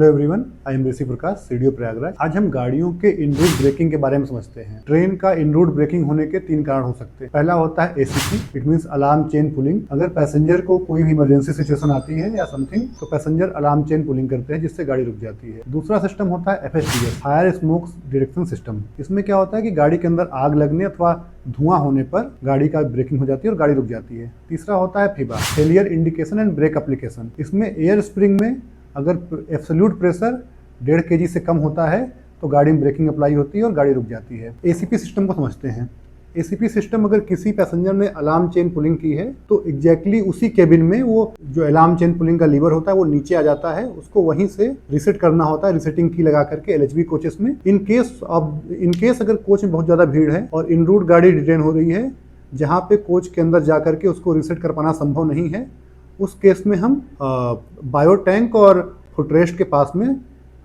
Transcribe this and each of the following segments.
Hello everyone, I am Rishi Prakash, CDO Prayagraj. आज हम गाड़ियों के इन रूट ब्रेकिंग के बारे में समझते हैं। ट्रेन का इन रूट ब्रेकिंग होने के 3 कारण हो सकते हैं। पहला होता है ACP, it means alarm chain pulling. अगर पैसेंजर को कोई भी इमरजेंसी सिचुएशन आती है या समथिंग, तो पैसेंजर अलार्म चेन पुलिंग करते हैं, जिससे गाड़ी रुक जाती है। दूसरा सिस्टम होता है एफएसडीएस, फायर स्मोक डिटेक्शन सिस्टम। इसमें क्या होता है कि गाड़ी के अंदर आग लगने अथवा धुआं होने पर गाड़ी का ब्रेकिंग हो जाती है और गाड़ी रुक जाती है। तीसरा होता है FIBA, failure indication and break application. इसमें एयर स्प्रिंग में अगर एब्सोल्यूट प्रेशर 1.5 kg से कम होता है तो गाड़ी में ब्रेकिंग अप्लाई होती है और गाड़ी रुक जाती है। एसीपी सिस्टम को समझते हैं। एसीपी सिस्टम, अगर किसी पैसेंजर ने अलार्म चेन पुलिंग की है तो एग्जैक्टली उसी केबिन में वो जो अलार्म चेन पुलिंग का लीवर होता है वो नीचे आ जाता है, उसको वहीं से रीसेट करना होता है, रीसेटिंग की लगा करके एलएचबी कोचेस में। इन केस अगर कोच में बहुत ज्यादा भीड़ है और इन रूट गाड़ी डिटेन हो रही है, जहाँ पे कोच के अंदर जा करके उसको रीसेट कर पाना संभव नहीं है, उस केस में हम बायो टैंक और फुटरेस्ट के पास में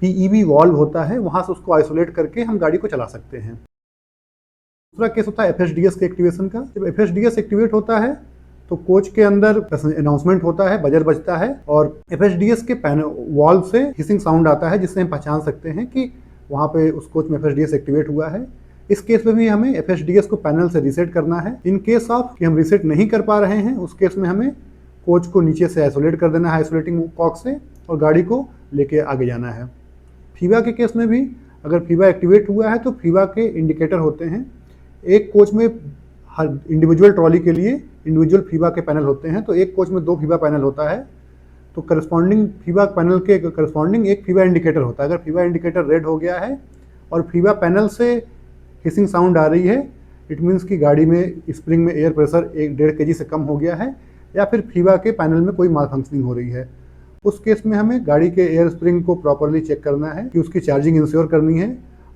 पीईवी वॉल्व होता है, वहां से उसको आइसोलेट करके हम गाड़ी को चला सकते हैं। दूसरा केस होता है एफएसडीएस के एक्टिवेशन का। जब एफएसडीएस एक्टिवेट होता है तो कोच के अंदर अनाउंसमेंट होता है, बजर बजता है और एफएसडीएस के वॉल्व से हिसिंग साउंड आता है, जिससे हम पहचान सकते हैं कि वहां पे उस कोच में एफएसडीएस एक्टिवेट हुआ है। इस केस में भी हमें एफएसडीएस को पैनल से रीसेट करना है। इन केस ऑफ कि हम रीसेट नहीं कर पा रहे हैं, उस केस में हमें कोच को नीचे से आइसोलेट कर देना है आइसोलेटिंग कॉक से और गाड़ी को लेके आगे जाना है। फीबा के केस में भी अगर फीबा एक्टिवेट हुआ है तो फीबा के इंडिकेटर होते हैं। एक कोच में हर इंडिविजुअल ट्रॉली के लिए इंडिविजुअल फीबा के पैनल होते हैं, तो एक कोच में 2 फीबा पैनल होता है, तो करस्पॉन्डिंग फीबा पैनल के करस्पॉन्डिंग एक फीबा इंडिकेटर होता है। अगर फीबा इंडिकेटर रेड हो गया है और फीबा पैनल से हिसिंग साउंड आ रही है, इट मीन्स कि गाड़ी में स्प्रिंग में एयर प्रेशर 1.5 kg से कम हो गया है या फिर फीबा के पैनल में कोई माल फंक्शनिंग हो रही है। उस केस में हमें गाड़ी के एयर स्प्रिंग को प्रॉपरली चेक करना है कि उसकी चार्जिंग इंश्योर करनी है।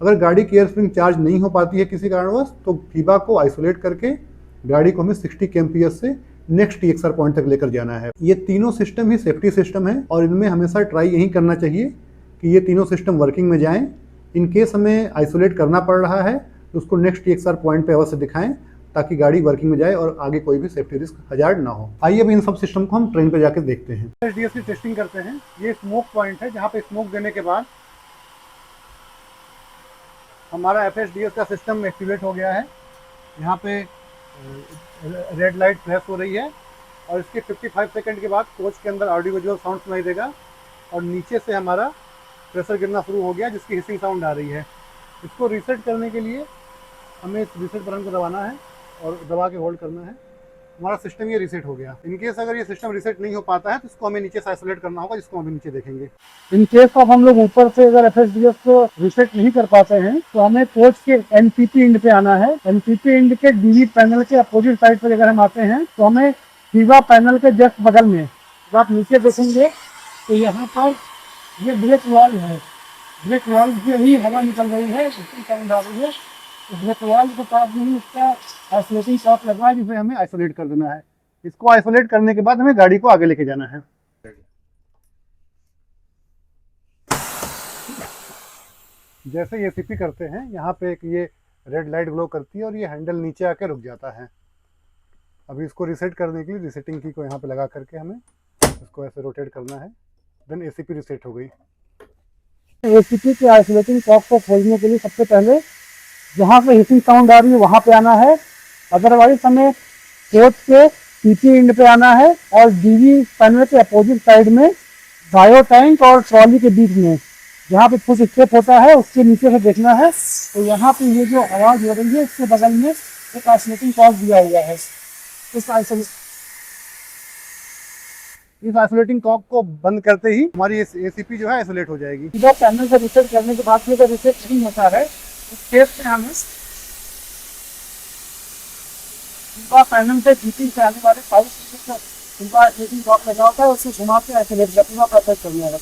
अगर गाड़ी की एयर स्प्रिंग चार्ज नहीं हो पाती है किसी कारणवश, तो फीबा को आइसोलेट करके गाड़ी को हमें 60 kmph से नेक्स्ट टीएक्सआर पॉइंट तक लेकर जाना है। ये तीनों सिस्टम ही सेफ्टी सिस्टम है और इनमें हमेशा ट्राई यही करना चाहिए कि ये तीनों सिस्टम वर्किंग में जाएं। इन केस हमें आइसोलेट करना पड़ रहा है तो उसको नेक्स्ट टीएक्सआर पॉइंट पे अवश्य दिखाएं, ताकि गाड़ी वर्किंग में जाए और आगे कोई भी सेफ्टी रिस्क हजार्ड ना हो। आइए अब इन सब सिस्टम को हम ट्रेन पे जाकर देखते हैं। एफएसडीएस की टेस्टिंग करते हैं। ये स्मोक पॉइंट है, जहाँ पे स्मोक देने के बाद हमारा एफएसडीएस का सिस्टम एक्टिवेट हो गया है। यहाँ पे रेड लाइट फ्लैश हो रही है और इसके 55 सेकंड के बाद कोच के अंदर ऑडियो विजुअल साउंड सुनाई देगा और नीचे से हमारा प्रेशर गिरना शुरू हो गया, जिसकी हिसिंग साउंड आ रही है। इसको रीसेट करने के लिए हमें इस रीसेट बटन को दबाना है और दबा के होल्ड करना है। हमारा सिस्टम ये रीसेट हो गया। इनकेस अगर ये सिस्टम रीसेट नहीं हो पाता है तो इसको हमें नीचे से आइसोलेट करना होगा, जिसको हम नीचे देखेंगे। इन केस ऑफ हम लोग ऊपर से अगर एफएसडीएस को रीसेट नहीं कर पाते हैं तो हमें कोच के एनपीपी इंड पे आना है। एनपीपी इंड के डीवी पैनल के अपोजिट साइड पर अगर हम आते हैं तो हमें फीबा पैनल के जस्ट बगल में, जब आप नीचे देखेंगे तो यहाँ पर ये ब्रेक वाल्व है। ब्रेक वाल्व से ही हवा निकल रही है, उसकी साउंड आ रही है। ब्रेक वाल्व के पास भी इसका आइसोलेटिंग कॉक लगा है, जिसे हमें आइसोलेट कर देना है। इसको आइसोलेट करने के बाद हमें गाड़ी को आगे लेके जाना है। जैसे ये सीपी करते हैं, यहाँ पे एक ये रेड लाइट ग्लो करती है और ये हैंडल नीचे आके रुक जाता है। अभी इसको रीसेट करने के लिए रीसेटिंग की को यहाँ पे लगा करके हमें इसको ऐसे रोटेट करना है। देन एसीपी रीसेट हो गई। एसीपी के आइसोलेटिंग कॉक को खोलने के लिए सबसे पहले जहाँ पे हिसिंग साउंड आ रही है वहाँ पे आना है। अदरवाइज हमें कोच के पीपी इंड पे आना है और डीवी पैनल के अपोजिट साइड में बायो टैंक और ट्रॉली के बीच में जहाँ पे फुट स्टेप होता है उसके नीचे से देखना है। तो यहाँ पे ये जो आवाज़ हो रही है इसके बगल में एक आइसोलेटिंग कॉक दिया हुआ है। इस आइसोलेटिंग कॉक को बंद करते ही हमारी एसीपी जो है आइसोलेट हो जाएगी। जब पैनल से रीसेट करने के बाद अगर रीसेट नहीं होता है इस केस में हमें पैनल से जीपी से आने वाले 5 का कॉक लगा होता है, उससे घुमा के आइसोलेट करना है।